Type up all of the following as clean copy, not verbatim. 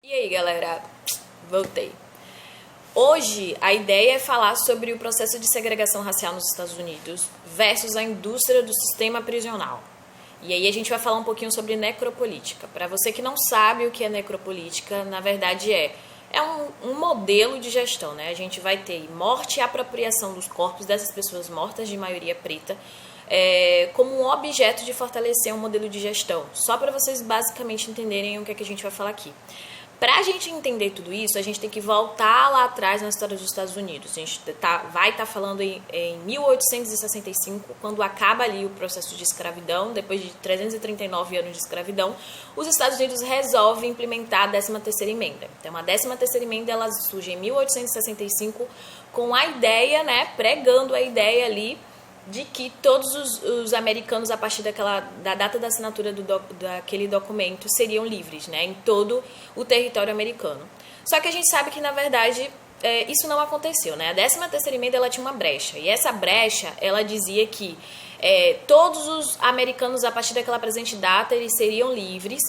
E aí, galera, voltei. Hoje a ideia é falar sobre o processo de segregação racial nos Estados Unidos versus a indústria do sistema prisional. E aí a gente vai falar um pouquinho sobre necropolítica. Para você que não sabe o que é necropolítica, na verdade é um modelo de gestão, né? A gente vai ter morte e apropriação dos corpos dessas pessoas mortas, de maioria preta, como um objeto de fortalecer um modelo de gestão. Só para vocês basicamente entenderem o que é que a gente vai falar aqui. Para a gente entender tudo isso, a gente tem que voltar lá atrás na história dos Estados Unidos. A gente vai estar falando em 1865, quando acaba ali o processo de escravidão, depois de 339 anos de escravidão, os Estados Unidos resolvem implementar a 13ª emenda. Então, a 13ª emenda ela surge em 1865 com a ideia, né, pregando a ideia ali de que todos os americanos, a partir da data da assinatura daquele documento, seriam livres, né, em todo o território americano. Só que a gente sabe que, na verdade, isso não aconteceu, né? A 13ª emenda ela tinha uma brecha, e essa brecha ela dizia que todos os americanos, a partir daquela presente data, eles seriam livres,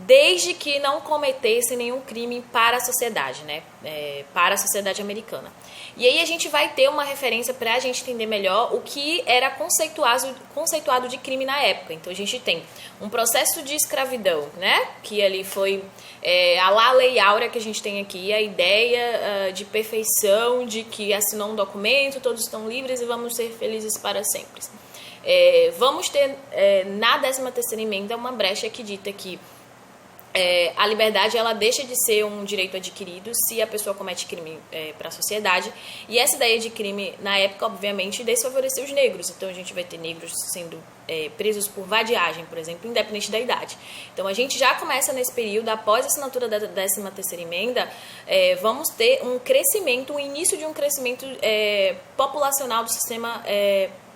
desde que não cometessem nenhum crime para a sociedade, né? Para a sociedade americana. E aí a gente vai ter uma referência para a gente entender melhor o que era conceituado de crime na época. Então a gente tem um processo de escravidão, né? Que ali foi a Lei Áurea que a gente tem aqui, a ideia de perfeição, de que assinou um documento, todos estão livres e vamos ser felizes para sempre. Vamos ter na 13ª emenda uma brecha que dita que a liberdade ela deixa de ser um direito adquirido se a pessoa comete crime para a sociedade. E essa ideia de crime, na época, obviamente, desfavoreceu os negros. Então, a gente vai ter negros sendo presos por vadiagem, por exemplo, independente da idade. Então, a gente já começa nesse período, após a assinatura da 13ª emenda, vamos ter um crescimento, o início de um crescimento populacional do sistema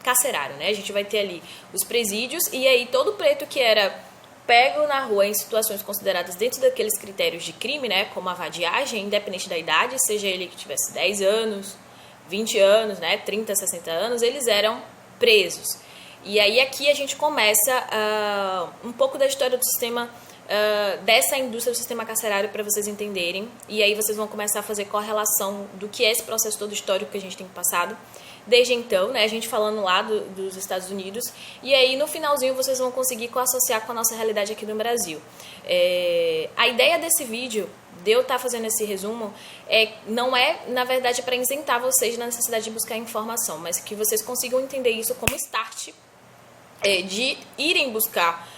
carcerário, né? A gente vai ter ali os presídios, e aí todo preto que era pego na rua em situações consideradas dentro daqueles critérios de crime, né, como a vadiagem, independente da idade, seja ele que tivesse 10 anos, 20 anos, né, 30, 60 anos, eles eram presos. E aí aqui a gente começa um pouco da história do sistema, dessa indústria do sistema carcerário para vocês entenderem, e aí vocês vão começar a fazer correlação do que é esse processo todo histórico que a gente tem passado desde então, né, a gente falando lá dos Estados Unidos, e aí no finalzinho vocês vão conseguir associar com a nossa realidade aqui no Brasil. A ideia desse vídeo, de eu estar fazendo esse resumo, não é, na verdade, para isentar vocês da necessidade de buscar informação, mas que vocês consigam entender isso como start de irem buscar,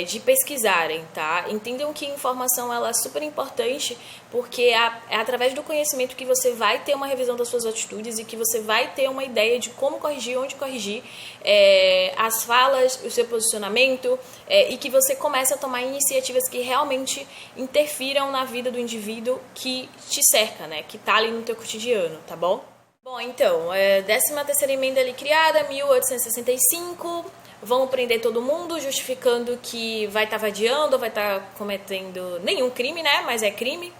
de pesquisarem, tá? Entendam que informação ela é super importante, porque é através do conhecimento que você vai ter uma revisão das suas atitudes e que você vai ter uma ideia de como corrigir, onde corrigir as falas, o seu posicionamento, e que você começa a tomar iniciativas que realmente interfiram na vida do indivíduo que te cerca, né? Que tá ali no teu cotidiano, tá bom? Bom, então, 13ª emenda ali criada, 1865... Vão prender todo mundo, justificando que vai estar vadiando, vai estar cometendo nenhum crime, né? Mas é crime.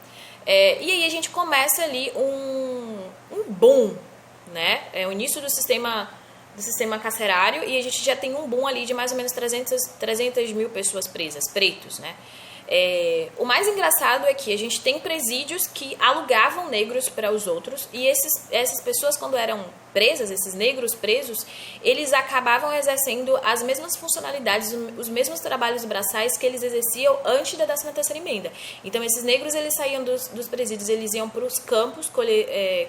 E aí a gente começa ali um boom, né? O início do sistema carcerário, e a gente já tem um boom ali de mais ou menos 300 mil pessoas presas, pretos, né? O mais engraçado é que a gente tem presídios que alugavam negros para os outros, e essas pessoas, quando eram presas, esses negros presos, eles acabavam exercendo as mesmas funcionalidades, os mesmos trabalhos braçais que eles exerciam antes da 13ª emenda. Então esses negros eles saíam dos presídios, eles iam para os campos,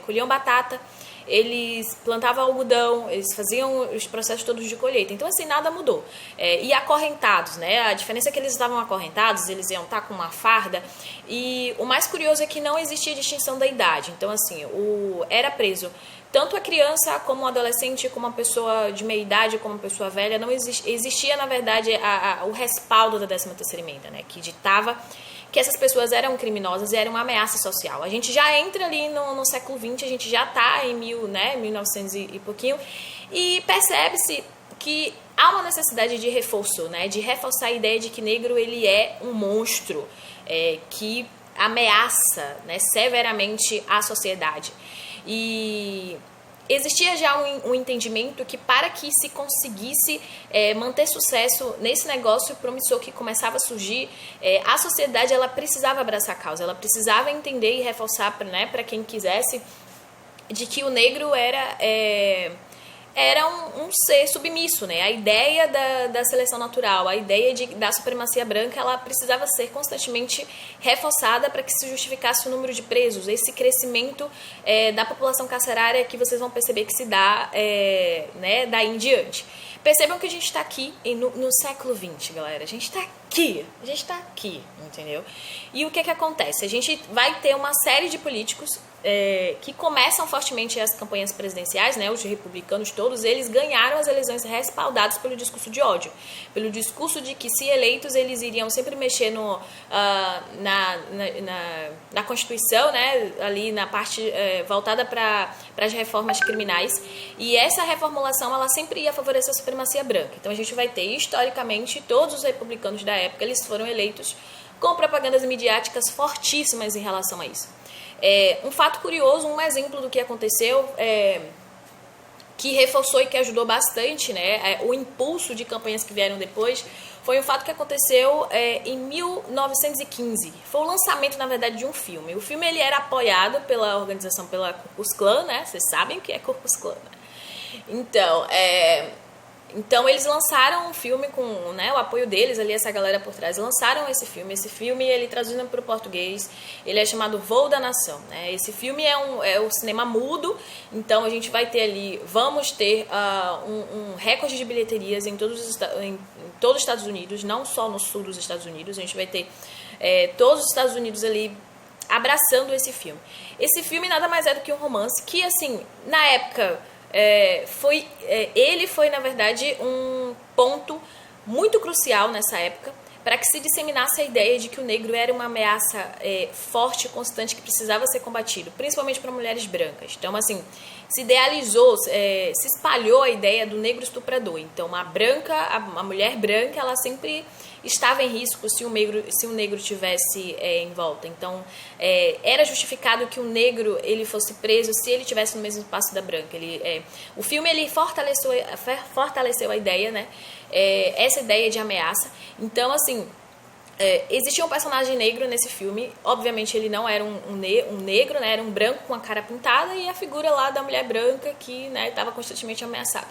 colhiam batata, eles plantavam algodão, eles faziam os processos todos de colheita. Então, assim, nada mudou. E acorrentados, né? A diferença é que eles estavam acorrentados, eles iam estar com uma farda. E o mais curioso é que não existia distinção da idade. Então, assim, era preso tanto a criança como o adolescente, como a pessoa de meia idade, como a pessoa velha. Não existia, na verdade, o respaldo da 13ª emenda, né? Que ditava que essas pessoas eram criminosas e eram uma ameaça social. A gente já entra ali no século XX, a gente já está em 1900 e pouquinho, e percebe-se que há uma necessidade de reforço, né, de reforçar a ideia de que negro ele é um monstro que ameaça, né, severamente a sociedade. E existia já um entendimento que para que se conseguisse manter sucesso nesse negócio promissor que começava a surgir, a sociedade ela precisava abraçar a causa, ela precisava entender e reforçar, né, para quem quisesse, de que o negro era um ser submisso, né? A ideia da seleção natural, a ideia da supremacia branca, ela precisava ser constantemente reforçada para que se justificasse o número de presos, esse crescimento da população carcerária que vocês vão perceber que se dá né, daí em diante. Percebam que a gente está aqui no século XX, galera. A gente está aqui, entendeu? E o que acontece? A gente vai ter uma série de políticos que começam fortemente as campanhas presidenciais, né? Os republicanos todos, eles ganharam as eleições respaldados pelo discurso de ódio, pelo discurso de que, se eleitos, eles iriam sempre mexer na Constituição, né? Ali na parte voltada para as reformas criminais, e essa reformulação ela sempre ia favorecer a supremacia branca. Então a gente vai ter, historicamente, todos os republicanos da época, eles foram eleitos com propagandas midiáticas fortíssimas em relação a isso. Um fato curioso, um exemplo do que aconteceu, que reforçou e que ajudou bastante, né, o impulso de campanhas que vieram depois, foi um fato que aconteceu em 1915. Foi o lançamento, na verdade, de um filme. O filme ele era apoiado pela organização, pela Ku Klux Klan, né? Vocês sabem o que é Ku Klux Klan, né? Então eles lançaram um filme com, né, o apoio deles, ali essa galera por trás, lançaram esse filme. Esse filme, ele traduzido para o português, ele é chamado Voo da Nação, né? Esse filme é um cinema mudo, então a gente vai ter ali, vamos ter um recorde de bilheterias em todos os Estados Unidos, não só no sul dos Estados Unidos. A gente vai ter todos os Estados Unidos ali abraçando esse filme. Esse filme nada mais é do que um romance que, assim, na época... ele foi, na verdade, um ponto muito crucial nessa época para que se disseminasse a ideia de que o negro era uma ameaça forte e constante que precisava ser combatido, principalmente para mulheres brancas. Então, assim, se idealizou, se espalhou a ideia do negro estuprador. Então, a mulher branca, ela sempre estava em risco se o negro tivesse em volta. Então, era justificado que o negro ele fosse preso se ele tivesse no mesmo espaço da branca. O filme ele fortaleceu a ideia, né? Essa ideia de ameaça. Então, assim, existia um personagem negro nesse filme. Obviamente ele não era um negro, né? Era um branco com a cara pintada, e a figura lá da mulher branca que, né, estava constantemente ameaçada.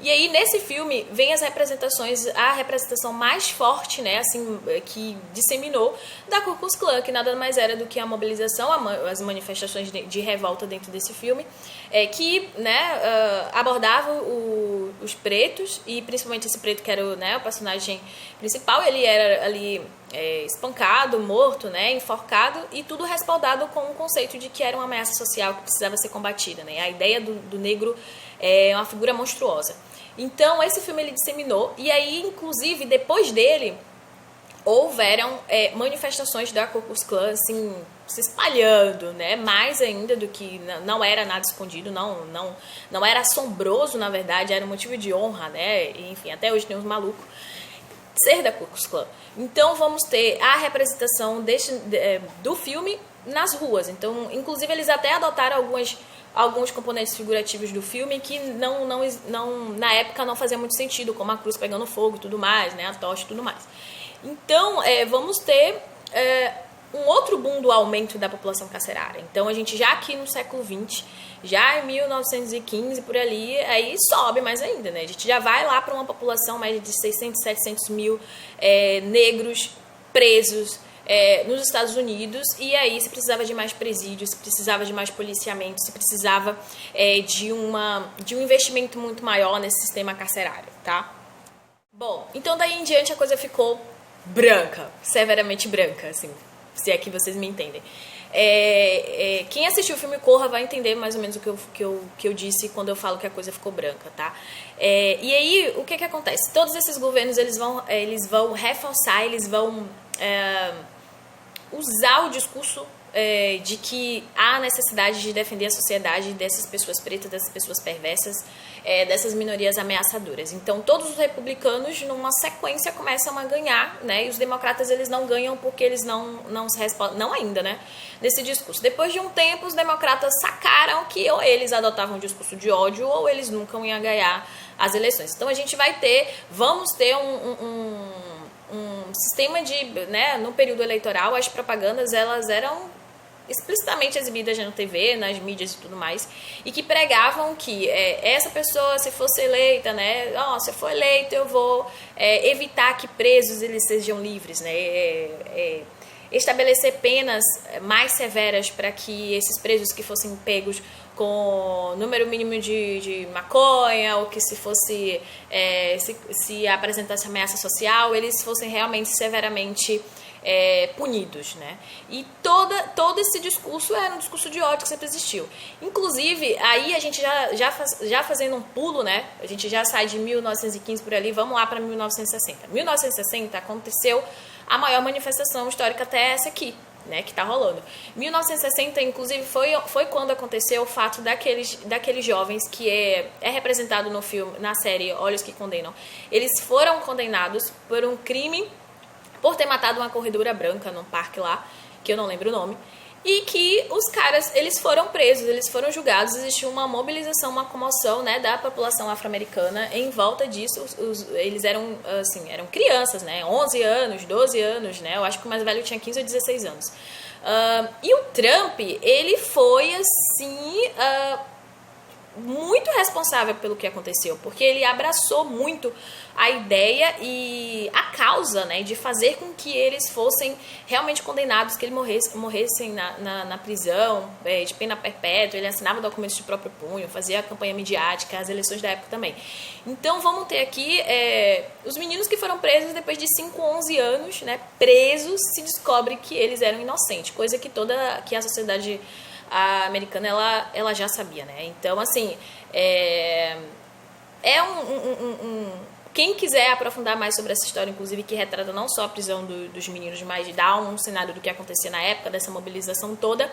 E aí nesse filme vem as representações, a representação mais forte, né, assim, que disseminou da Ku Klux Klan, que nada mais era do que a mobilização, as manifestações de revolta dentro desse filme, que, né, abordava os pretos, e principalmente esse preto que era o personagem principal. Ele era ali espancado, morto, né, enforcado, e tudo respaldado com o conceito de que era uma ameaça social que precisava ser combatida, né? A ideia do negro é uma figura monstruosa. Então esse filme ele disseminou, e aí inclusive depois dele houveram manifestações da Ku Klux Klan, assim, se espalhando, né, mais ainda do que não era nada escondido, não era assombroso, na verdade, era um motivo de honra, né, e, enfim, até hoje tem uns malucos ser da Ku Klux Klan. Então vamos ter a representação do filme nas ruas. Então, inclusive, eles até adotaram alguns componentes figurativos do filme que não na época não fazia muito sentido, como a cruz pegando fogo e tudo mais, né, a tocha e tudo mais. Então, vamos ter um outro boom do aumento da população carcerária. Então, a gente já aqui no século XX, já em 1915, por ali, aí sobe mais ainda, né? A gente já vai lá para uma população mais de 600, 700 mil negros presos nos Estados Unidos, e aí se precisava de mais presídios, se precisava de mais policiamento, se precisava de um investimento muito maior nesse sistema carcerário, tá? Bom, então daí em diante a coisa ficou branca, severamente branca, assim, se é que vocês me entendem. Quem assistiu o filme Corra vai entender mais ou menos o que eu disse quando eu falo que a coisa ficou branca, tá? E aí, o que acontece? Todos esses governos, eles vão reforçar, eles vão usar o discurso de que há necessidade de defender a sociedade dessas pessoas pretas, dessas pessoas perversas, dessas minorias ameaçadoras. Então, todos os republicanos, numa sequência, começam a ganhar, né? E os democratas, eles não ganham porque eles não se respondem, não ainda, né? Nesse discurso. Depois de um tempo, os democratas sacaram que ou eles adotavam um discurso de ódio ou eles nunca iam ganhar as eleições. Então, vamos ter um sistema de, né, no período eleitoral, as propagandas, elas eram explicitamente exibidas na TV, nas mídias e tudo mais, e que pregavam que essa pessoa, se fosse eleita, né, se for eleito eu vou evitar que presos eles sejam livres, né, estabelecer penas mais severas para que esses presos que fossem pegos com número mínimo de maconha, ou que se fosse se apresentasse ameaça social, eles fossem realmente severamente punidos, né? E todo esse discurso era um discurso de ódio que sempre existiu. Inclusive, aí a gente já fazendo um pulo, né? A gente já sai de 1915 por ali, vamos lá para 1960. 1960 aconteceu a maior manifestação histórica até essa aqui, né, que tá rolando. 1960, inclusive, foi quando aconteceu o fato daqueles jovens que é representado no filme, na série Olhos que Condenam. Eles foram condenados por um crime por ter matado uma corredora branca num parque lá, que eu não lembro o nome, e que os caras, eles foram presos, eles foram julgados, existiu uma mobilização, uma comoção, né, da população afro-americana em volta disso. Eles eram, assim, eram crianças, né, 11 anos, 12 anos, né, eu acho que o mais velho tinha 15 ou 16 anos. E o Trump, ele foi, assim, muito responsável pelo que aconteceu, porque ele abraçou muito a ideia e a causa, né, de fazer com que eles fossem realmente condenados, que eles morressem na prisão, de pena perpétua. Ele assinava documentos de próprio punho, fazia a campanha midiática, as eleições da época também. Então vamos ter aqui os meninos que foram presos depois de 5, 11 anos, né, presos, se descobre que eles eram inocentes, coisa que a sociedade americana ela já sabia, né? Então, assim, quem quiser aprofundar mais sobre essa história, inclusive, que retrata não só a prisão dos meninos, mas dá um cenário do que acontecia na época dessa mobilização toda,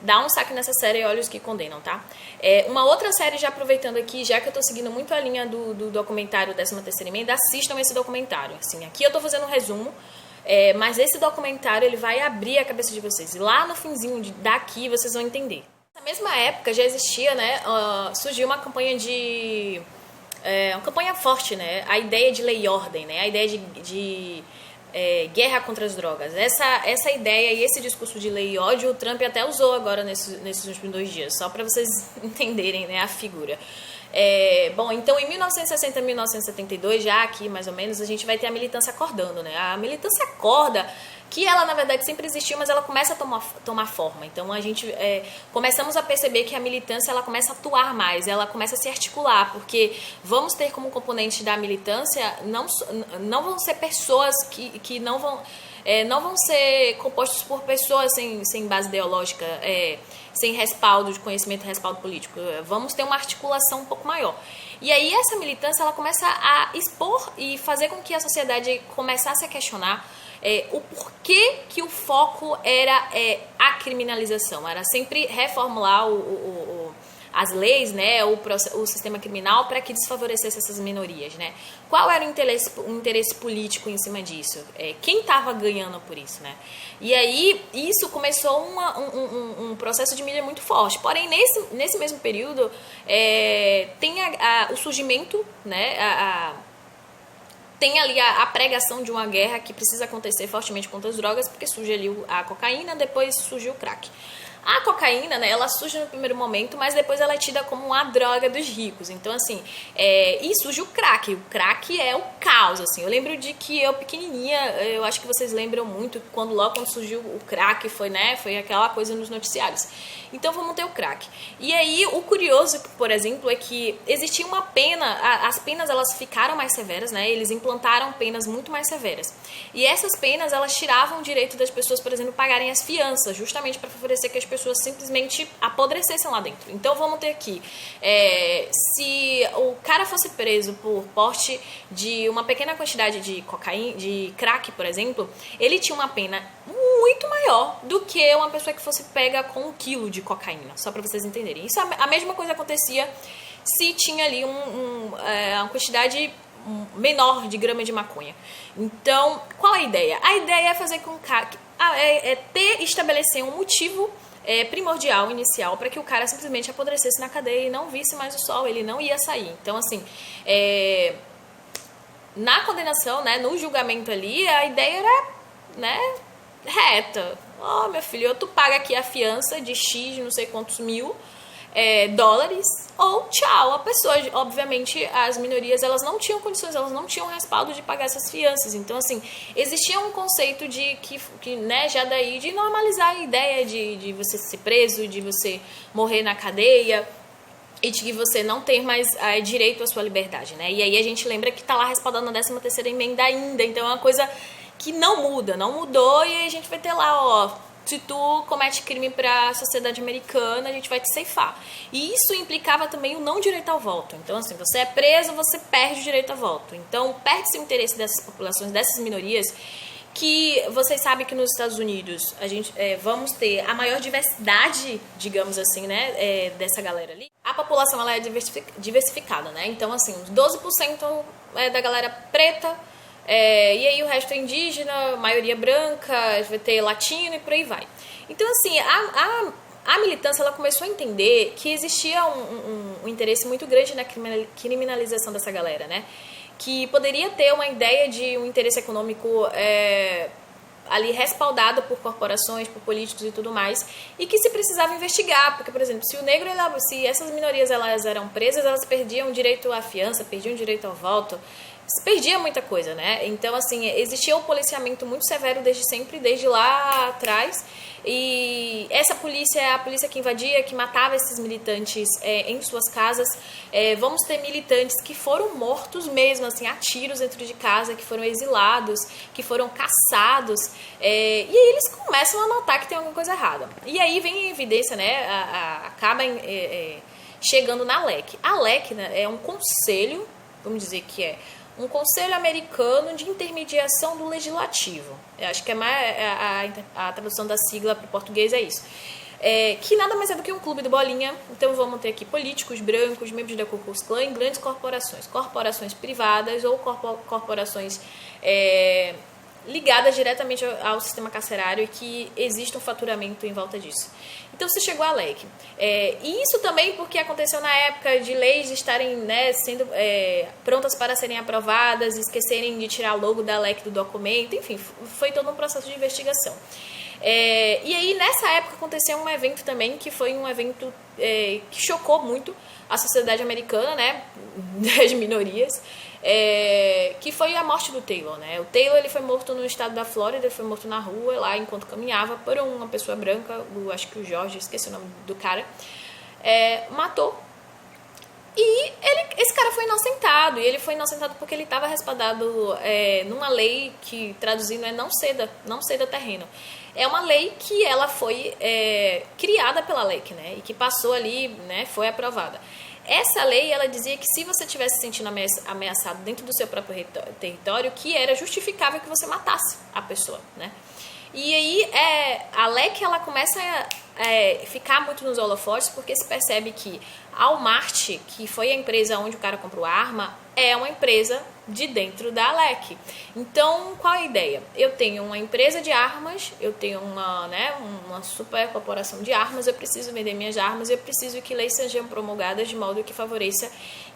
dá um saque nessa série Olhos que Condenam, tá? Uma outra série, já aproveitando aqui, já que eu tô seguindo muito a linha do documentário 13ª Emenda, assistam esse documentário. Assim, aqui eu tô fazendo um resumo, mas esse documentário, ele vai abrir a cabeça de vocês. E lá no finzinho daqui, vocês vão entender. Na mesma época, já existia, né, surgiu uma campanha uma campanha forte, né, a ideia de lei e ordem, né, a ideia de guerra contra as drogas. Essa ideia e esse discurso de lei e ódio, o Trump até usou agora nesses últimos 2 dias, só para vocês entenderem, né, a figura. Bom, então em 1960 e 1972, já aqui mais ou menos, a gente vai ter a militância acordando, né? A militância acorda, que ela na verdade sempre existiu, mas ela começa a tomar forma. Então a gente começamos a perceber que a militância ela começa a atuar mais, ela começa a se articular, porque vamos ter como componente da militância, não vão ser pessoas que não vão ser compostos por pessoas sem base ideológica, sem respaldo de conhecimento e respaldo político. Vamos ter uma articulação um pouco maior. E aí essa militância ela começa a expor e fazer com que a sociedade começasse a questionar o porquê que o foco era a criminalização. Era sempre reformular as leis, né, o sistema criminal para que desfavorecesse essas minorias, né? Qual era o interesse político em cima disso? Quem estava ganhando por isso, né? E aí isso começou um processo de mídia muito forte. Porém, nesse mesmo período tem o surgimento, né, tem ali a pregação de uma guerra que precisa acontecer fortemente contra as drogas, porque surge ali a cocaína, depois surgiu o crack. A cocaína, né, ela surge no primeiro momento, mas depois ela é tida como uma droga dos ricos. Então, assim, e surge o crack. O crack é o caos, assim. Eu lembro de que eu, pequenininha, eu acho que vocês lembram muito, logo quando surgiu o crack, foi aquela coisa nos noticiários. Então, vamos ter o crack. E aí, o curioso, por exemplo, é que existia uma pena, as penas, elas ficaram mais severas, né? Eles implantaram penas muito mais severas. E essas penas, elas tiravam o direito das pessoas, por exemplo, pagarem as fianças, justamente para favorecer que as pessoas pessoas simplesmente apodrecessem lá dentro. Então vamos ter aqui, se o cara fosse preso por porte de uma pequena quantidade de cocaína, de crack, por exemplo, ele tinha uma pena muito maior do que uma pessoa que fosse pega com 1 quilo de cocaína, só para vocês entenderem. Isso, a mesma coisa acontecia se tinha ali uma quantidade menor de grama de maconha. Então, qual a ideia? A ideia é fazer com que estabelecer um motivo primordial, inicial, para que o cara simplesmente apodrecesse na cadeia e não visse mais o sol, ele não ia sair. Então, assim, na condenação, né, no julgamento ali, a ideia era, né, reta. Ó, meu filho, tu paga aqui a fiança de X, não sei quantos mil dólares, ou tchau. A pessoa, obviamente, as minorias, elas não tinham condições, elas não tinham respaldo de pagar essas fianças. Então, assim, existia um conceito de que né, já daí, de normalizar a ideia de você ser preso, de você morrer na cadeia e de que você não ter mais direito à sua liberdade, né? E aí a gente lembra que tá lá respaldando a 13ª emenda ainda, então é uma coisa que não muda, não mudou, e aí a gente vai ter lá, ó, se tu comete crime para a sociedade americana, a gente vai te ceifar. E isso implicava também o não direito ao voto. Então, assim, você é preso, você perde o direito ao voto. Então, perde-se o interesse dessas populações, dessas minorias, que vocês sabem que nos Estados Unidos a gente vamos ter a maior diversidade, digamos assim, né, dessa galera ali. A população, ela é diversificada, né? Então, assim, uns 12% é da galera preta, e aí o resto é indígena, maioria branca, vai ter latino e por aí vai. Então, assim, a militância, ela começou a entender que existia um interesse muito grande na criminalização dessa galera, né? Que poderia ter uma ideia de um interesse econômico ali respaldado por corporações, por políticos e tudo mais, e que se precisava investigar, porque, por exemplo, se o negro, se essas minorias elas eram presas, elas perdiam direito à fiança, perdiam direito ao voto, se perdia muita coisa, né? Então, assim, existia um policiamento muito severo desde sempre, desde lá atrás, e essa polícia é a polícia que invadia, que matava esses militantes em suas casas. Vamos ter militantes que foram mortos mesmo, assim, a tiros dentro de casa, que foram exilados, que foram caçados, e aí eles começam a notar que tem alguma coisa errada. E aí vem em evidência, né, acaba chegando na LEC. A LEC, né, é um conselho, vamos dizer que é um conselho americano de intermediação do legislativo. Eu acho que a tradução da sigla para o português é isso. Que nada mais é do que um clube de bolinha. Então vamos ter aqui políticos brancos, membros da Ku Klux Klan em grandes corporações privadas ou corporações ligadas diretamente ao sistema carcerário e que existe um faturamento em volta disso. Então você chegou à LEC. E isso também porque aconteceu na época de leis estarem, né, sendo prontas para serem aprovadas, esquecerem de tirar o logo da LEC do documento, enfim, foi todo um processo de investigação. E aí nessa época aconteceu um evento também, que foi um evento que chocou muito a sociedade americana, né, das minorias, que foi a morte do Taylor, né? O Taylor, ele foi morto no estado da Flórida, ele foi morto na rua, lá enquanto caminhava, por uma pessoa branca, acho que o Jorge, esqueci o nome do cara, matou. E esse cara foi inocentado, e ele foi inocentado porque ele estava respaldado numa lei que, traduzindo, é não ceda terreno. É uma lei que ela foi criada pela LEC, né? E que passou ali, né? Foi aprovada. Essa lei, ela dizia que se você estivesse se sentindo ameaçado dentro do seu próprio território, que era justificável que você matasse a pessoa, né? E aí, a LEC, ela começa a ficar muito nos holofotes, porque se percebe que a Walmart, que foi a empresa onde o cara comprou a arma, é uma empresa de dentro da LEC. Então, qual é a ideia? Eu tenho uma empresa de armas, eu tenho uma super corporação de armas, eu preciso vender minhas armas, eu preciso que leis sejam promulgadas de modo que favoreça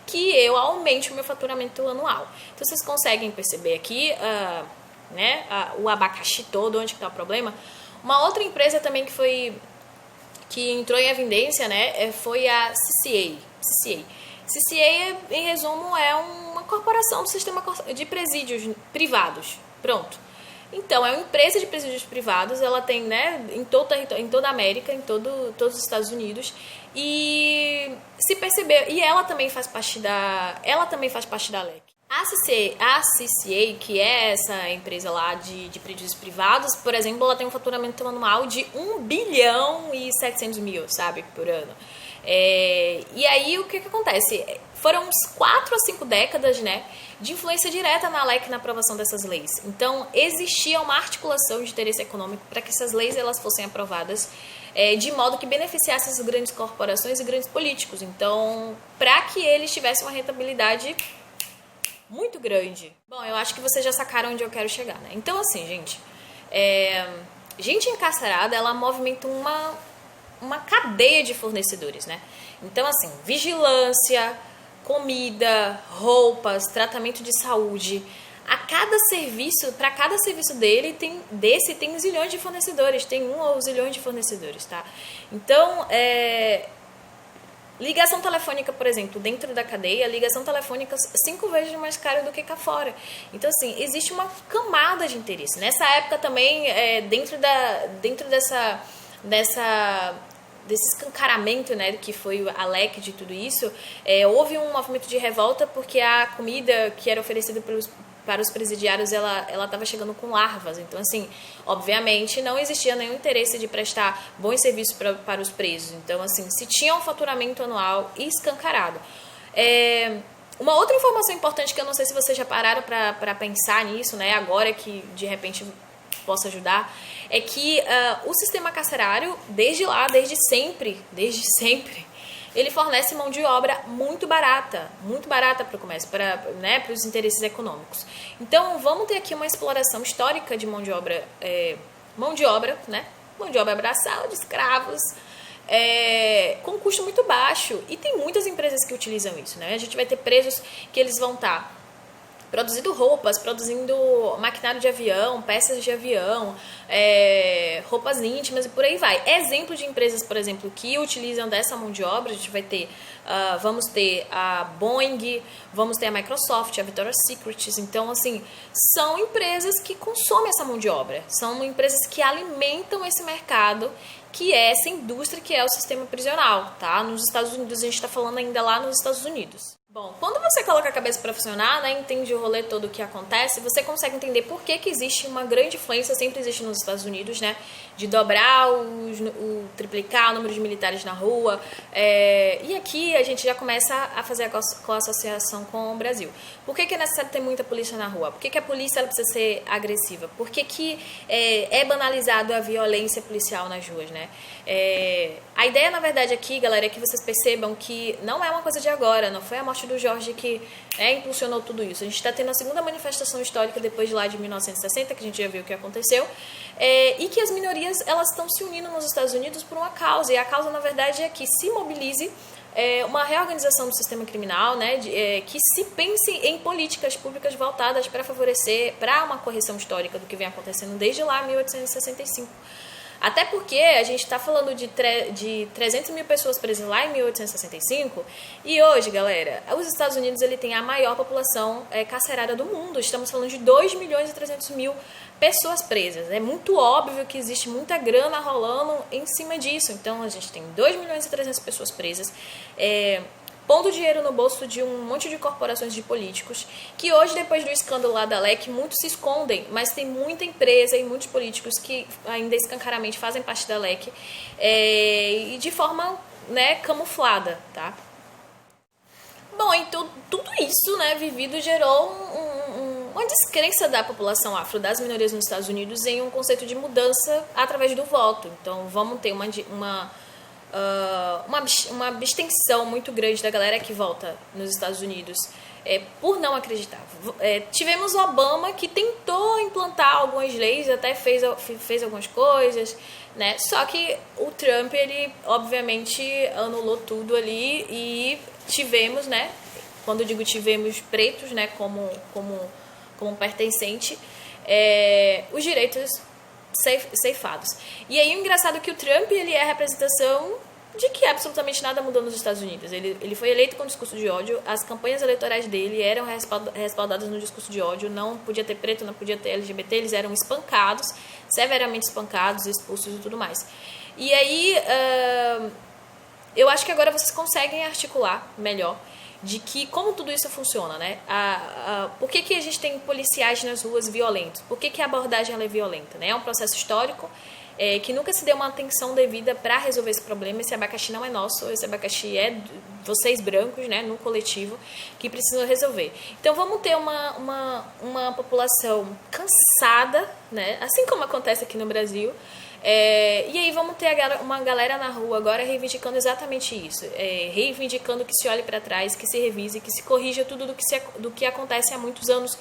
que eu aumente o meu faturamento anual. Então, vocês conseguem perceber aqui o abacaxi todo, onde está o problema. Uma outra empresa também que entrou em evidência, né, foi a CCA. CCA, em resumo, é uma corporação do sistema de presídios privados. Pronto. Então, é uma empresa de presídios privados, ela tem, né, em toda a América, em todos os Estados Unidos, e se perceber, e ela também faz parte da LEC. A CCA, que é essa empresa lá de prejuízos privados, por exemplo, ela tem um faturamento anual de 1 bilhão e 700 mil, sabe, por ano. E aí, o que acontece? Foram uns 4 a 5 décadas, né, de influência direta na LEC na aprovação dessas leis. Então, existia uma articulação de interesse econômico para que essas leis elas fossem aprovadas de modo que beneficiasse as grandes corporações e grandes políticos. Então, para que eles tivessem uma rentabilidade muito grande. Bom, eu acho que vocês já sacaram onde eu quero chegar, né? Então, assim, gente, gente encarcerada, ela movimenta uma cadeia de fornecedores, né? Então, assim, vigilância, comida, roupas, tratamento de saúde. Para cada serviço tem zilhões de fornecedores, tem 1 ou zilhões de fornecedores, tá? Então, ligação telefônica, por exemplo, dentro da cadeia, ligação telefônica 5 vezes mais cara do que cá fora. Então, assim, existe uma camada de interesse. Nessa época também, desse escancaramento, né, que foi a LEC de tudo isso, houve um movimento de revolta porque a comida que era oferecida para os presidiários, ela estava chegando com larvas. Então, assim, obviamente, não existia nenhum interesse de prestar bons serviços para os presos. Então, assim, se tinha um faturamento anual escancarado. Uma outra informação importante que eu não sei se vocês já pararam para pensar nisso, né, agora que, de repente, possa ajudar, é que o sistema carcerário, desde sempre, ele fornece mão de obra muito barata para o comércio, para os interesses econômicos. Então, vamos ter aqui uma exploração histórica de mão de obra braçal, de escravos, com custo muito baixo. E tem muitas empresas que utilizam isso, né? A gente vai ter presos que eles vão estar produzindo roupas, produzindo maquinário de avião, peças de avião, roupas íntimas e por aí vai. Exemplo de empresas, por exemplo, que utilizam dessa mão de obra, a gente vai ter, vamos ter a Boeing, vamos ter a Microsoft, a Victoria's Secret. Então, assim, são empresas que consomem essa mão de obra, são empresas que alimentam esse mercado, que é essa indústria que é o sistema prisional, tá? Nos Estados Unidos, a gente está falando ainda lá nos Estados Unidos. Bom, quando você coloca a cabeça para funcionar, né, entende o rolê todo que acontece, você consegue entender por que existe uma grande influência, sempre existe nos Estados Unidos, né, de dobrar, triplicar o número de militares na rua, e aqui a gente já começa a fazer a associação com o Brasil. Por que é necessário ter muita polícia na rua? Por que a polícia ela precisa ser agressiva? Por que é banalizado a violência policial nas ruas, né? A ideia, na verdade, aqui, galera, é que vocês percebam que não é uma coisa de agora, não foi a morte do Jorge que impulsionou tudo isso. A gente está tendo a segunda manifestação histórica depois de lá de 1960, que a gente já viu o que aconteceu, e que as minorias elas estão se unindo nos Estados Unidos por uma causa, e a causa, na verdade, é que se mobilize uma reorganização do sistema criminal, né, que se pense em políticas públicas voltadas para favorecer, para uma correção histórica do que vem acontecendo desde lá, 1865. Até porque a gente está falando de 300 mil pessoas presas lá em 1865 e hoje, galera, os Estados Unidos ele tem a maior população carcerária do mundo. Estamos falando de 2 milhões e 300 mil pessoas presas. É muito óbvio que existe muita grana rolando em cima disso. Então, a gente tem 2 milhões e 300 pessoas presas, pondo dinheiro no bolso de um monte de corporações de políticos, que hoje, depois do escândalo lá da LEC, muitos se escondem, mas tem muita empresa e muitos políticos que ainda escancaramente fazem parte da LEC, e de forma, né, camuflada, tá? Bom, então tudo isso, né, vivido gerou uma descrença da população afro, das minorias nos Estados Unidos, em um conceito de mudança através do voto. Então, vamos ter uma abstenção muito grande da galera que volta nos Estados Unidos por não acreditar. Tivemos o Obama que tentou implantar algumas leis, até fez algumas coisas, né? Só que o Trump, ele obviamente anulou tudo ali e tivemos, né? Quando eu digo tivemos pretos, né? Como pertencente, os direitos ceifados. E aí o engraçado é que o Trump ele é a representação de que absolutamente nada mudou nos Estados Unidos. Ele foi eleito com discurso de ódio, as campanhas eleitorais dele eram respaldadas no discurso de ódio, não podia ter preto, não podia ter LGBT, eles eram espancados, severamente espancados, expulsos e tudo mais. E aí, eu acho que agora vocês conseguem articular melhor de que como tudo isso funciona, né? Por que a gente tem policiais nas ruas violentos? Por que a abordagem ela é violenta? Né? É um processo histórico que nunca se deu uma atenção devida para resolver esse problema. Esse abacaxi não é nosso, esse abacaxi é vocês brancos, né, no coletivo, que precisam resolver. Então vamos ter uma população cansada, né, assim como acontece aqui no Brasil, e aí vamos ter uma galera na rua agora reivindicando exatamente isso, reivindicando que se olhe para trás, que se revise, que se corrija tudo do que acontece há muitos anos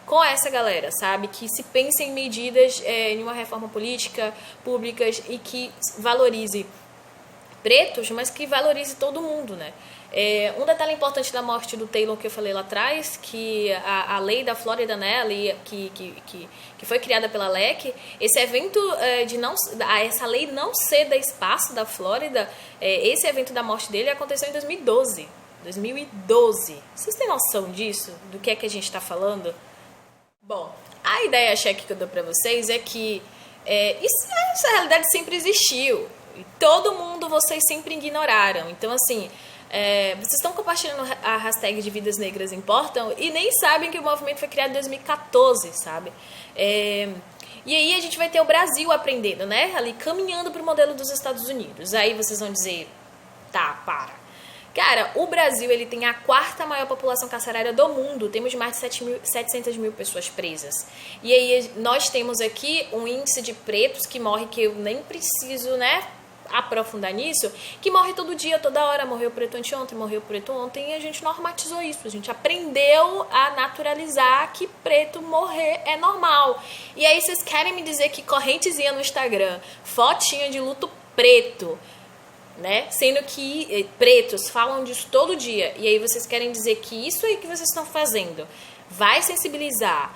com essa galera, sabe? Que se pense em medidas em uma reforma política, públicas e que valorize pretos, mas que valorize todo mundo, né? Um detalhe importante da morte do Taylor que eu falei lá atrás, que a lei da Flórida, né, a lei que foi criada pela LEC, esse evento essa lei não ceda espaço da Flórida, esse evento da morte dele aconteceu em 2012. 2012. Vocês têm noção disso? Do que é que a gente está falando? Bom, a ideia cheque que eu dou pra vocês é que essa realidade sempre existiu. E todo mundo vocês sempre ignoraram. Então, assim, vocês estão compartilhando a hashtag de Vidas Negras Importam e nem sabem que o movimento foi criado em 2014, sabe? E aí a gente vai ter o Brasil aprendendo, né? Ali caminhando pro modelo dos Estados Unidos. Aí vocês vão dizer, tá, para. Cara, o Brasil ele tem a 4ª maior população carcerária do mundo. Temos mais de 700 mil pessoas presas. E aí nós temos aqui um índice de pretos que morre, que eu nem preciso, né, aprofundar nisso, que morre todo dia, toda hora. Morreu preto anteontem, morreu preto ontem, e a gente normatizou isso. A gente aprendeu a naturalizar que preto morrer é normal. E aí vocês querem me dizer que correntezinha no Instagram, fotinha de luto preto, né? Sendo que pretos falam disso todo dia. E aí vocês querem dizer que isso aí que vocês estão fazendo vai sensibilizar,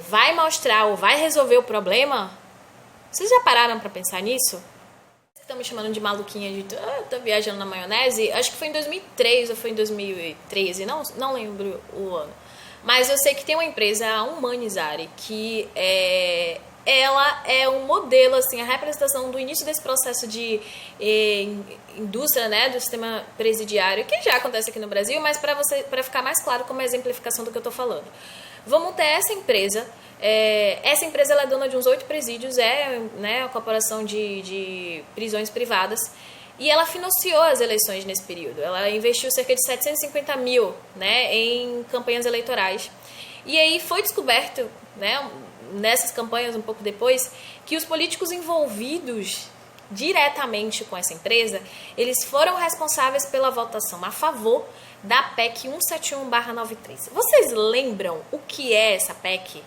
vai mostrar ou vai resolver o problema? Vocês já pararam pra pensar nisso? Estão me chamando de maluquinha, tô viajando na maionese. Acho que foi em 2003 ou foi em 2013, não lembro o ano. Mas eu sei que tem uma empresa, a Humanizare, que ela é um modelo, assim, a representação do início desse processo de indústria, né, do sistema presidiário, que já acontece aqui no Brasil, mas para ficar mais claro como exemplificação do que eu estou falando. Vamos ter essa empresa. Essa empresa ela é dona de uns 8 presídios, né, a corporação de prisões privadas, e ela financiou as eleições nesse período. Ela investiu cerca de 750 mil, né, em campanhas eleitorais. E aí foi descoberto, né, nessas campanhas um pouco depois, que os políticos envolvidos diretamente com essa empresa, eles foram responsáveis pela votação a favor da PEC 171/93. Vocês lembram o que é essa PEC?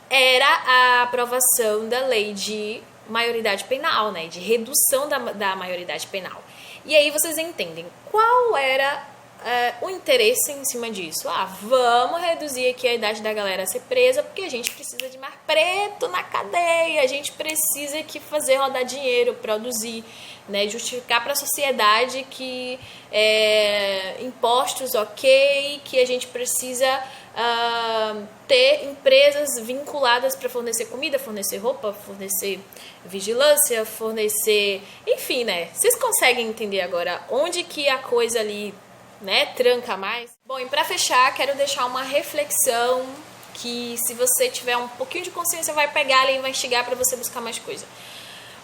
Era a aprovação da lei de maioridade penal, né, de redução da maioridade penal. E aí vocês entendem qual era o interesse em cima disso. Vamos reduzir aqui a idade da galera a ser presa, porque a gente precisa de mais preto na cadeia, a gente precisa aqui fazer rodar dinheiro, produzir, né, justificar para a sociedade que impostos ok, que a gente precisa ter empresas vinculadas para fornecer comida, fornecer roupa, fornecer vigilância, fornecer... Enfim, né? Vocês conseguem entender agora onde que a coisa ali, né, tranca mais? Bom, e para fechar, quero deixar uma reflexão que, se você tiver um pouquinho de consciência, vai pegar ali e vai instigar para você buscar mais coisa.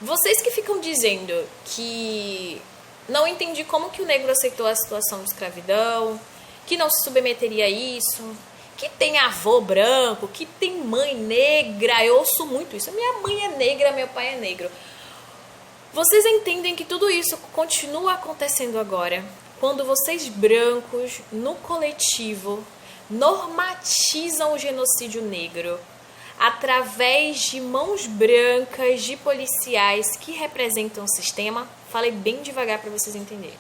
Vocês que ficam dizendo que não entendi como que o negro aceitou a situação de escravidão, que não se submeteria a isso, que tem avô branco, que tem mãe negra, eu ouço muito isso. Minha mãe é negra, meu pai é negro. Vocês entendem que tudo isso continua acontecendo agora, quando vocês brancos, no coletivo, normatizam o genocídio negro através de mãos brancas de policiais que representam o sistema. Falei bem devagar para vocês entenderem.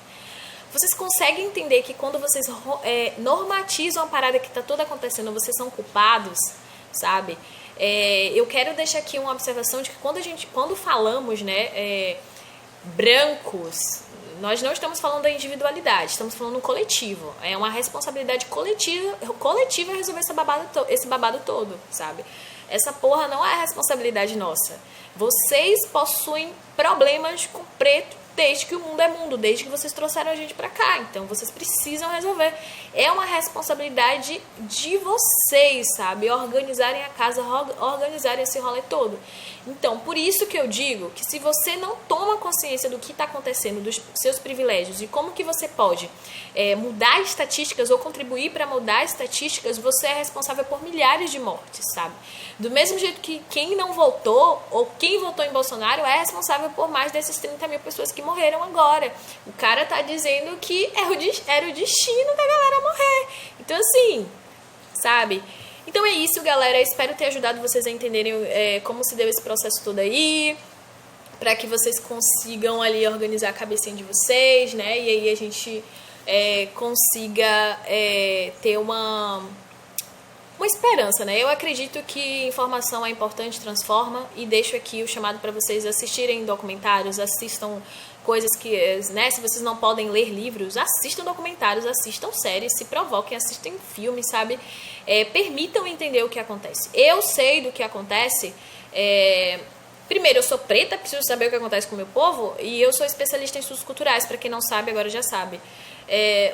Vocês conseguem entender que quando vocês normatizam a parada que está toda acontecendo, vocês são culpados, sabe? Eu quero deixar aqui uma observação de que quando falamos, né, brancos, nós não estamos falando da individualidade, estamos falando do coletivo. É uma responsabilidade coletiva resolver esse babado todo, sabe? Essa porra não é responsabilidade nossa. Vocês possuem problemas com preto desde que o mundo é mundo, desde que vocês trouxeram a gente pra cá. Então, vocês precisam resolver. É uma responsabilidade de vocês, sabe? Organizarem a casa, organizarem esse rolê todo. Então, por isso que eu digo que se você não toma consciência do que está acontecendo, dos seus privilégios e como que você pode mudar estatísticas ou contribuir para mudar estatísticas, você é responsável por milhares de mortes, sabe? Do mesmo jeito que quem não votou ou quem votou em Bolsonaro é responsável por mais desses 30 mil pessoas que morreram agora. O cara tá dizendo que era o destino da galera morrer. Então, assim, sabe? Então é isso, galera. Espero ter ajudado vocês a entenderem como se deu esse processo todo aí, para que vocês consigam ali organizar a cabecinha de vocês, né? E aí a gente consiga ter uma esperança, né? Eu acredito que informação é importante, transforma, e deixo aqui o chamado para vocês assistirem documentários, assistam coisas que, né, se vocês não podem ler livros, assistam documentários, assistam séries, se provoquem, assistem filmes, sabe? Permitam entender o que acontece. Eu sei do que acontece. Primeiro, eu sou preta, preciso saber o que acontece com o meu povo, e eu sou especialista em estudos culturais, para quem não sabe, agora já sabe.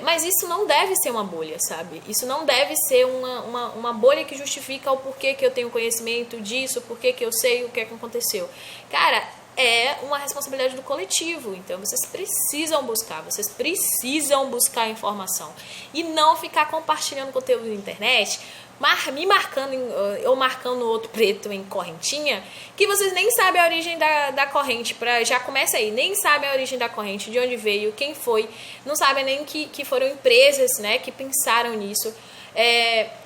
Mas isso não deve ser uma bolha, sabe? Isso não deve ser uma bolha que justifica o porquê que eu tenho conhecimento disso, o porquê que eu sei o que é que aconteceu. Cara, é uma responsabilidade do coletivo, então vocês precisam buscar informação e não ficar compartilhando conteúdo na internet, me marcando ou marcando outro preto em correntinha, que vocês nem sabem a origem da corrente, já começa aí, nem sabem a origem da corrente, de onde veio, quem foi, não sabem nem que foram empresas, né, que pensaram nisso.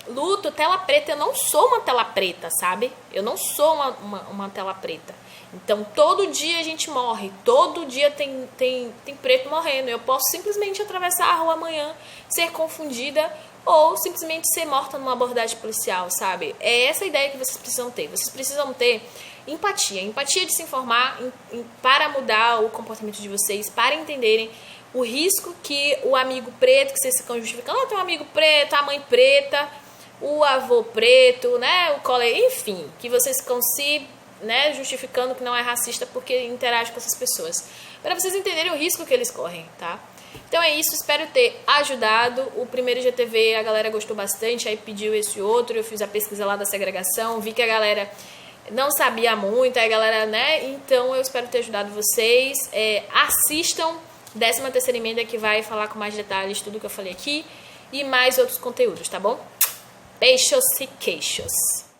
Luto, tela preta, eu não sou uma tela preta, sabe? Eu não sou uma tela preta. Então, todo dia a gente morre, todo dia tem preto morrendo. Eu posso simplesmente atravessar a rua amanhã, ser confundida ou simplesmente ser morta numa abordagem policial, sabe? É essa a ideia que vocês precisam ter. Vocês precisam ter empatia de se informar para mudar o comportamento de vocês, para entenderem o risco que o amigo preto, que vocês ficam justificando, tem um amigo preto, a mãe preta, o avô preto, né, o colega, enfim, que vocês ficam né, justificando que não é racista porque interage com essas pessoas. Para vocês entenderem o risco que eles correm, tá? Então é isso, espero ter ajudado. O primeiro IGTV a galera gostou bastante, aí pediu esse outro, eu fiz a pesquisa lá da segregação, vi que a galera não sabia muito, aí a galera, né? Então eu espero ter ajudado vocês. Assistam 13ª emenda, que vai falar com mais detalhes tudo que eu falei aqui e mais outros conteúdos, tá bom? Beijos e queixos.